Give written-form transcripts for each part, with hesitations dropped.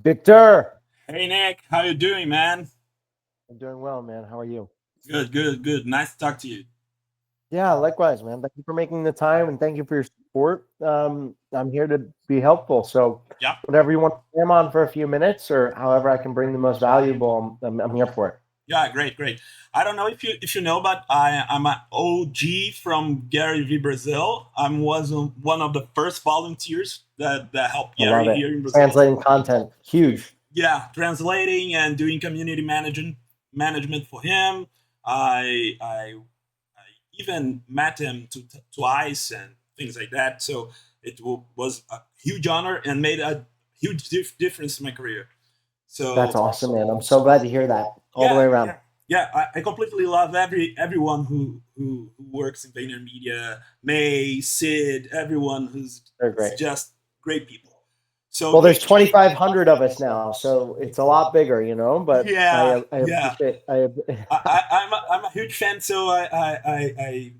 Victor, Hey Nick, how you doing, man? I'm doing well, man. How are you? Good, good, good. Nice to talk to you. Yeah, likewise, man. Thank you for making the time and thank you for your support. I'm here to be helpful. So, Yeah, whatever you want to jam on for a few minutes or however I can bring the most valuable, I'm here for it. yeah, great, great. I don't know if you know, but I'm an OG from GaryVee Brazil. I was one of the first volunteers that helped I love Gary it. here in Brazil. Translating content, huge. Yeah, translating and doing community management for him. I even met him twice and things like that. So was a huge honor and made a huge difference in my career. That's So awesome, man. I'm so glad to hear that all the way yeah, around. yeah. I completely love everyone who works in Vayner Media, May, Sid, everyone who's They're great. just great people. So Well, there's 2,500 of us now, so it's a lot bigger, but yeah, I yeah. appreciate I'm a huge fan, so I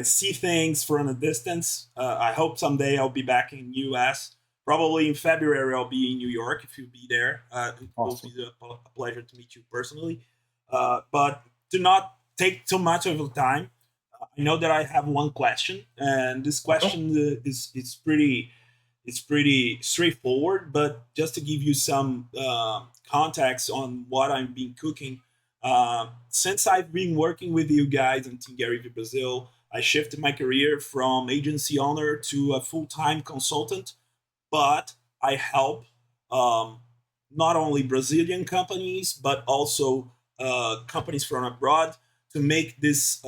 see things from a distance. I hope someday I'll be back in US. Probably in February I'll be in New York if you'll be there. It will awesome. be a pleasure to meet you personally. But to not take too much of your time, I know that I have one question, and this Uh-huh. question is pretty straightforward. But just to give you some context on what I've been cooking, since I've been working with you guys in Team Gary V Brazil, I shifted my career from agency owner to a full time consultant. But I help um, not only Brazilian companies but also companies from abroad to make this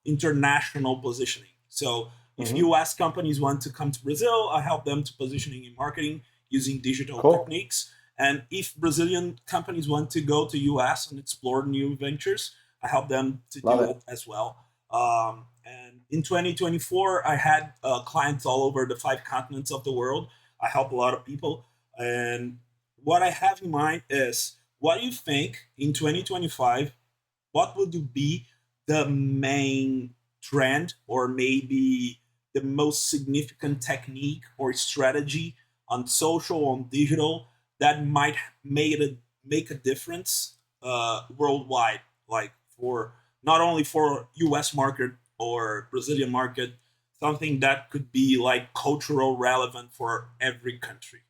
international positioning. So if Hmm. US companies want to come to Brazil, I help them to positioning in marketing using digital Cool. techniques. And if Brazilian companies want to go to US and explore new ventures, I help them to Love do it. it as well. And in 2024, I had clients all over the five continents of the world. I help a lot of people. And what I have in mind is, what do you think in 2025? What would be the main trend, or maybe the most significant technique or strategy on social, on digital, that might make a difference worldwide, like for not only for US market or Brazilian market, something that could be like cultural relevant for every country.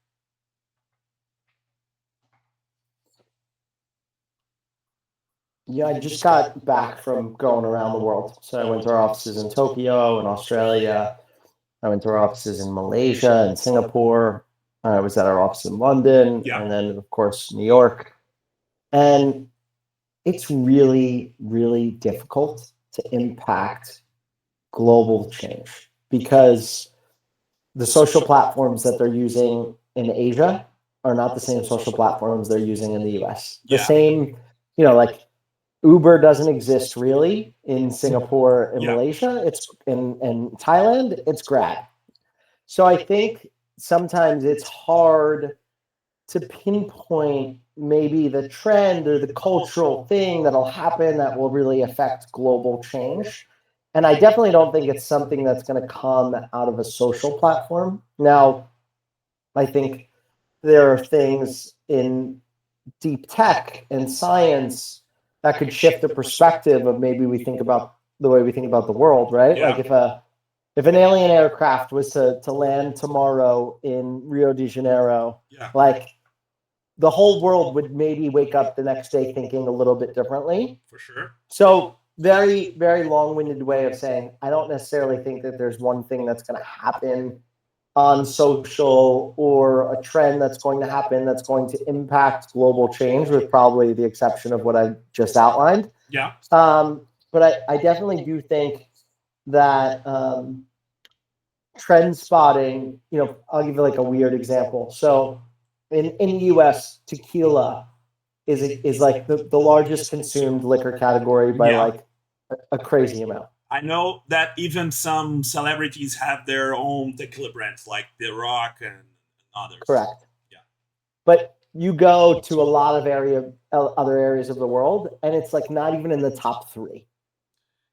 Yeah, I just got back from going around the world. So I went to our offices in Tokyo and Australia. I went to our offices in Malaysia and Singapore. I was at our office in London Yeah. and then, of course, New York. And it's really, really difficult to impact global change because the social platforms that they're using in Asia are not the same social platforms they're using in the US. The Yeah. same, like Uber doesn't exist really in Singapore and Yeah. Malaysia. It's in Thailand, it's Grab. So I think sometimes it's hard to pinpoint maybe the trend or the cultural thing that'll happen that will really affect global change. And I definitely don't think it's something that's going to come out of a social platform. Now, I think there are things in deep tech and science that could shift the perspective of maybe we think about the way we think about the world, right? Like Yeah. if an alien aircraft was to land tomorrow in Rio de Janeiro, Yeah. like the whole world would maybe wake up the next day thinking a little bit differently. For sure. So, very, very long winded way of saying, I don't necessarily think that there's one thing that's going to happen on social or a trend that's going to happen that's going to impact global change, with probably the exception of what I just outlined. Yeah. But I definitely do think that trend spotting, I'll give you like a weird example. So in the US, tequila is like the largest consumed liquor category by Yeah. like a crazy amount. I know that even some celebrities have their own tequila brands, like The Rock and others. Correct. Yeah. But you go to a lot of other areas of the world, and it's like not even in the top three.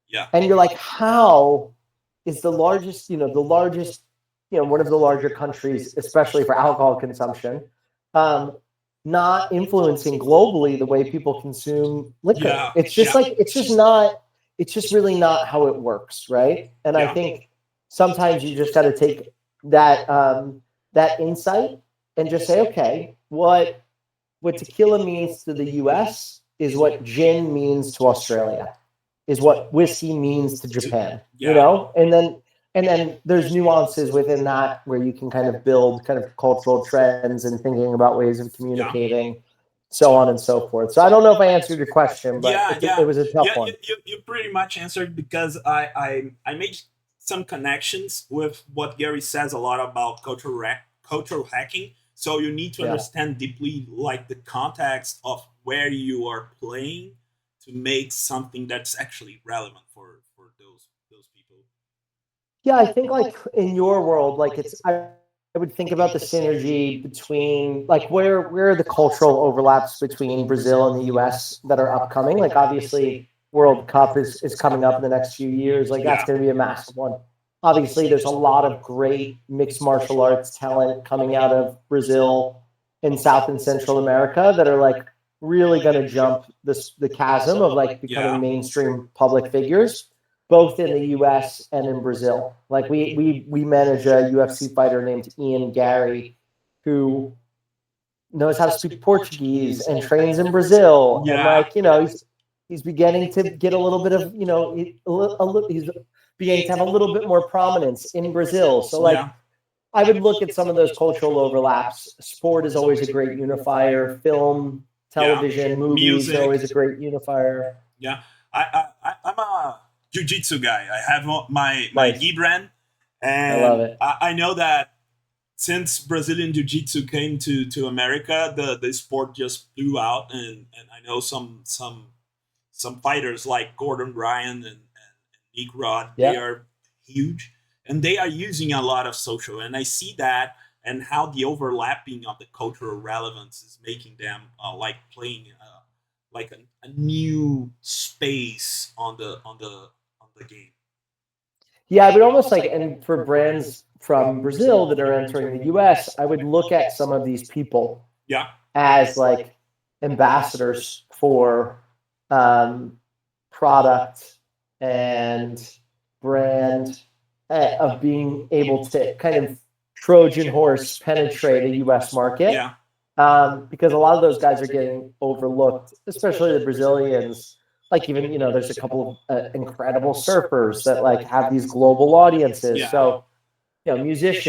Yeah. And you're like, how is the largest, one of the larger countries, especially for alcohol consumption, um, not influencing globally the way people consume liquor. Yeah, It's just yeah. like it's just really not how it works, right? And I Yeah. think sometimes you just got to take that insight and just say, okay, what tequila means to the U.S. is what gin means to Australia, is what whiskey means to Japan, you Yeah. know, and then there's nuances within that where you can kind of build kind of cultural trends and thinking about ways of Yeah. communicating, so on and so forth. So I don't know if I answered your question, but Yeah, it yeah, was a tough yeah. one. You pretty much answered because I made some connections with what Gary says a lot about cultural hacking. So you need to Yeah. understand deeply like the context of where you are playing to make something that's actually relevant for those people. Yeah, I think like in your world, like I would think about the synergy between like where are the cultural overlaps between Brazil and the US that are upcoming. Like obviously World Cup is coming up in the next few years. Like that's Yeah. gonna be a massive one. Obviously, there's a lot of great mixed martial arts talent coming out of Brazil and South and Central America that are like really gonna jump the chasm of like becoming Yeah. mainstream public figures both in the U.S. and in Brazil. Like we manage a UFC fighter named Ian Gary, who knows how to speak Portuguese and trains in Brazil, and Yeah. like he's beginning to get a little bit of he's beginning to have a little bit more prominence in Brazil. So like Yeah. I would look at some of those cultural overlaps. Sport is always a great unifier. Film, Yeah. television, movies are Music. always a great unifier. Yeah, I'm a jiu-jitsu guy. I have my Nice. gi brand, I love and it. I know that since Brazilian jiu-jitsu came to America, the sport just blew out, and I know some fighters like Gordon Ryan and Nick Rod. They Yeah. are huge, and they are using a lot of social, and I see that and how the overlapping of the cultural relevance is making them like playing like a new space on the game. Yeah, I would almost like, and for brands from Brazil that are entering the US, I would look at some of these people Yeah, as like ambassadors for um, product and brand of being able to kind of Trojan horse penetrate a US market. yeah, Because a lot of those guys are getting overlooked, especially the Brazilians. Like even there's a couple of incredible surfers that like have these global audiences. yeah. So musicians